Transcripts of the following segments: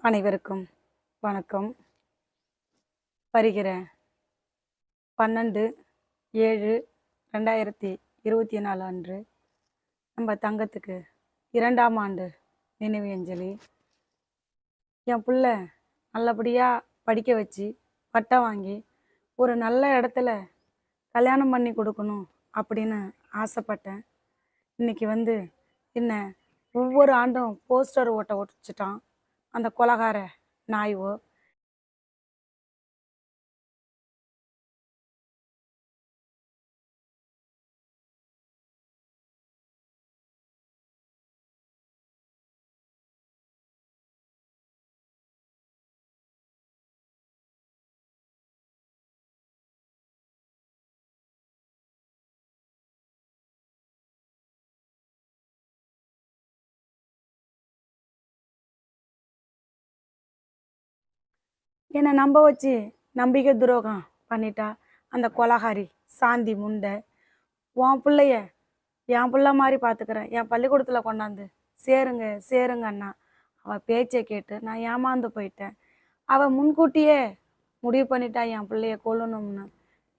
அனைவருக்கும் வணக்கம். வருகிற 12/7/2024 அன்று நம்ம தங்கத்துக்கு 2ஆம் ஆண்டு நினைவு அஞ்சலி. என் புள்ள நல்லபடியாக படிக்க வச்சு பட்டம் வாங்கி ஒரு நல்ல இடத்துல கல்யாணம் பண்ணி கொடுக்கணும் அப்படின்னு ஆசைப்பட்டேன். இன்னைக்கு என்ன ஒவ்வொரு ஆண்டும் போஸ்டர் ஓட்ட ஒடிச்சிட்டான் அந்த கொலகார நாய்வோ. என்னை நம்ப வச்சு நம்பிக்கை துரோகம் பண்ணிட்டா அந்த கொலகாரி சாந்தி முண்டை. உன் பிள்ளைய என் பிள்ளை மாதிரி பார்த்துக்கிறேன், என் பள்ளிக்கூடத்தில் கொண்டாந்து சேருங்க சேருங்க அண்ணா. அவள் பேச்சை கேட்டு நான் ஏமாந்து போயிட்டேன். அவள் முன்கூட்டியே முடிவு பண்ணிட்டா என் பிள்ளைய கொல்லணும்னு.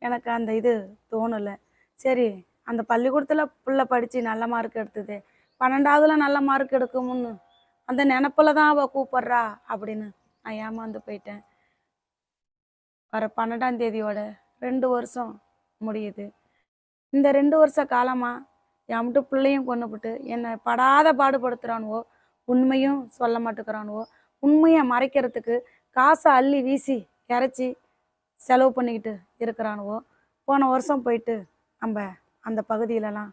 எனக்கு அந்த இது தோணலை. சரி, அந்த பள்ளிக்கூடத்தில் பிள்ளை படித்து நல்ல மார்க் எடுத்தது, 12ஆவதுல நல்ல மார்க் எடுக்கும்னு அந்த நினப்பில் தான் அவள் கூப்பிட்றா அப்படின்னு நான் ஏமாந்து போயிட்டேன். வர 12ஆம் தேதியோட 2 வருஷம் முடியுது. இந்த 2 வருஷ காலமாக என்கிட்ட பிள்ளையும் கொண்டுபிட்டு என்னை படாத பாடுபடுத்துகிறானுவோ. உண்மையும் சொல்ல மாட்டேங்கிறானுவோ. உண்மையை மறைக்கிறதுக்கு காசை அள்ளி வீசி இறைச்சி செலவு பண்ணிக்கிட்டு இருக்கிறானுவோ. போன வருஷம் போயிட்டு நம்ம அந்த பகுதியிலலாம்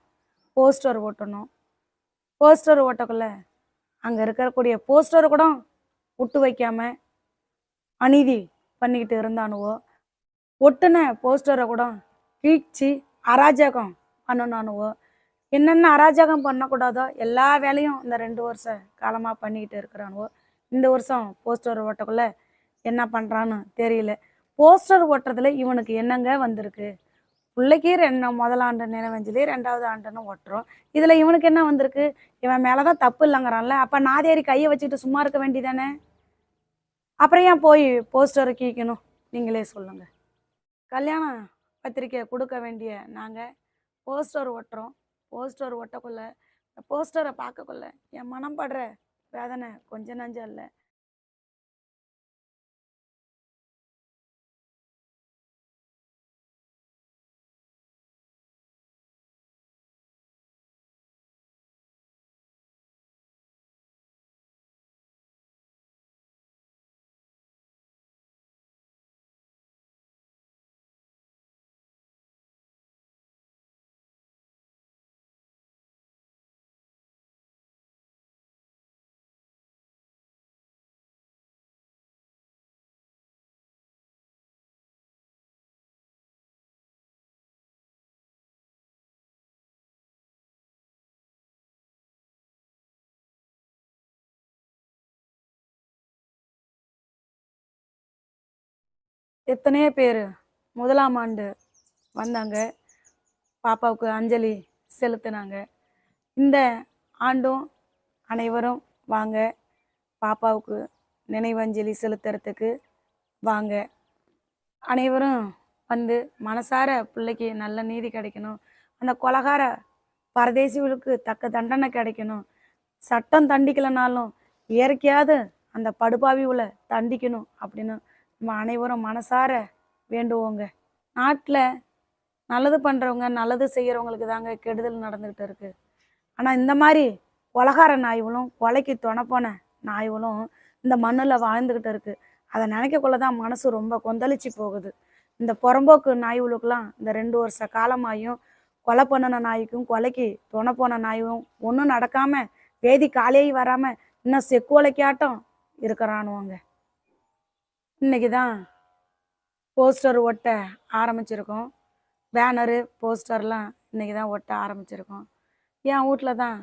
போஸ்டர் ஓட்டணும். போஸ்டர் ஓட்டக்குள்ள அங்கே இருக்கக்கூடிய போஸ்டர் கூட விட்டு வைக்காம அநீதி பண்ணிக்கிட்டு இருந்தானுவோ. ஒட்டுன போஸ்டரை கூட கீழ்ச்சி அராஜகம் பண்ணனானுவோ. என்னென்ன அராஜகம் பண்ணக்கூடாதோ எல்லா வேலையும் இந்த 2 வருஷ காலமாக பண்ணிக்கிட்டு இருக்கிறானுவோ. இந்த வருஷம் போஸ்டர் ஓட்டக்குள்ள என்ன பண்ணுறான்னு தெரியல. போஸ்டர் ஓட்டுறதுல இவனுக்கு என்னங்க வந்திருக்கு? பிள்ளைக்கு முதலாண்டு நினைவஞ்சலி, 2ஆவது ஆண்டுன்னு ஓட்டுறோம். இதில் இவனுக்கு என்ன வந்திருக்கு? இவன் மேலே தான் தப்பு இல்லைங்கிறான்ல. அப்போ நாதேரி கையை வச்சுக்கிட்டு சும்மா இருக்க வேண்டியதானே? அப்புறம் ஏன் போய் போஸ்டரை கீக்கணும்? நீங்களே சொல்லுங்கள். கல்யாண பத்திரிக்கை கொடுக்க வேண்டிய நாங்கள் போஸ்டர் ஓட்டுறோம். போஸ்டர் ஒட்டக்குள்ள போஸ்டரை பார்க்கக்குள்ள என் மனம் படுற வேதனை கொஞ்சம் நஞ்சம் இல்லை. எத்தனையோ பேர் 1ஆம் ஆண்டு வந்தாங்க, பாப்பாவுக்கு அஞ்சலி செலுத்தினாங்க. இந்த ஆண்டும் அனைவரும் வாங்க, பாப்பாவுக்கு நினைவஞ்சலி செலுத்துறதுக்கு வாங்க. அனைவரும் மனசார பிள்ளைக்கு நல்ல நீதி கிடைக்கணும். அந்த கொலகார பரதேசிகளுக்கு தக்க தண்டனை கிடைக்கணும். சட்டம் தண்டிக்கலைனாலும் இயற்கையாவது அந்த படுபாவிகளை தண்டிக்கணும் அப்படின்னு நம்ம அனைவரும் மனசார வேண்டுவோங்க. நாட்டில் நல்லது பண்ணுறவங்க, நல்லது செய்கிறவங்களுக்கு தாங்க கெடுதல் நடந்துக்கிட்டு இருக்கு. ஆனால் இந்த மாதிரி கொலகார நாய்களும் கொலைக்கு துணைப்போன நாய்களும் இந்த மண்ணில் வாழ்ந்துக்கிட்டு இருக்கு. அதை நினைக்கக்குள்ள தான் மனசு ரொம்ப கொந்தளிச்சு போகுது. இந்த புறம்போக்கு நாய்களுக்கெல்லாம் இந்த 2 வருஷ காலமாயும் கொலை பண்ணின நாய்க்கும் கொலைக்கு துணை போன நாயும் ஒன்றும் நடக்காமல் வேதி காலையே வராமல் இன்னும் செக்கோலைக்காட்டம் இருக்கிறானுவங்க. இன்னைக்கு தான் போஸ்டர் ஒட்ட ஆரம்பிச்சிருக்கோம். பேனரு போஸ்டர்லாம் இன்னைக்கு தான் ஒட்ட ஆரம்பிச்சிருக்கோம். என் வீட்டில் தான்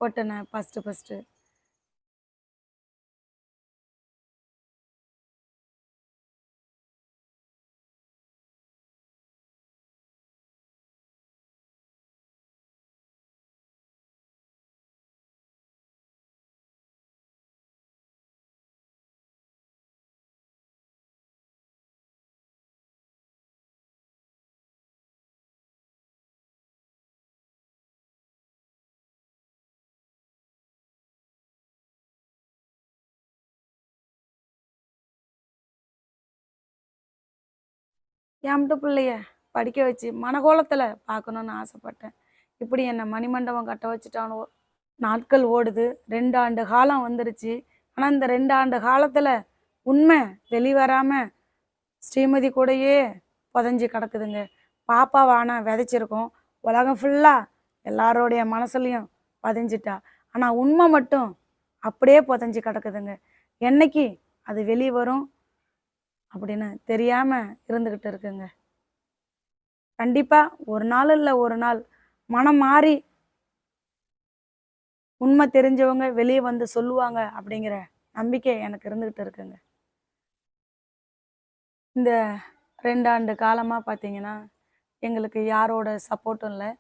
ஒட்டினேன் ஃபஸ்ட்டு. என் மட்டும் பிள்ளைய படிக்க வச்சு மனகோலத்தில் பார்க்கணுன்னு ஆசைப்பட்டேன். இப்படி என்னை மணிமண்டபம் கட்ட வச்சுட்டானுவோ. நாட்கள் ஓடுது. 2 ஆண்டு காலம் வந்துருச்சு. ஆனால் இந்த 2 ஆண்டு காலத்தில் உண்மை வெளிவராமல் ஸ்ரீமதி கூடயே புதஞ்சு கிடக்குதுங்க. பாப்பாவான விதைச்சிருக்கோம். உலகம் ஃபுல்லாக எல்லாரோடைய மனசுலையும் பதிஞ்சிட்டா. ஆனால் உண்மை மட்டும் அப்படியே புதஞ்சு கிடக்குதுங்க. என்னைக்கு அது வெளியே வரும் அப்படின்னு தெரியாமல் இருந்துக்கிட்டு இருக்குங்க. கண்டிப்பாக ஒரு நாள் இல்லை ஒரு நாள் மனம் மாறி உண்மை தெரிஞ்சவங்க வெளியே வந்து சொல்லுவாங்க அப்படிங்கிற நம்பிக்கை எனக்கு இருந்துக்கிட்டு இருக்குங்க. இந்த 2 ஆண்டு காலமாக பார்த்தீங்கன்னா எங்களுக்கு யாரோட சப்போர்ட்டும் இல்லை.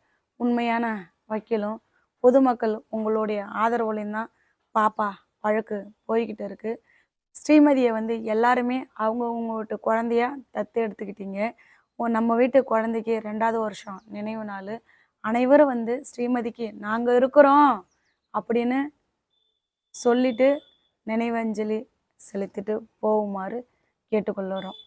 உண்மையான வக்கீலும் பொதுமக்கள் உங்களுடைய ஆதரவுலையும் தான் பாப்பா வழக்கு போய்கிட்டு இருக்கு. ஸ்ரீமதியை வந்து எல்லாருமே அவங்கவுங்க வீட்டு குழந்தையா தத்து எடுத்துக்கிட்டீங்க. நம்ம வீட்டு குழந்தைக்கு 2வது வருஷம் நினைவு நாள். அனைவரும் வந்து ஸ்ரீமதிக்கு நாங்கள் இருக்கிறோம் அப்படின்னு சொல்லிட்டு நினைவஞ்சலி செலுத்திட்டு போகுமாறு கேட்டுக்கொள்ளுறோம்.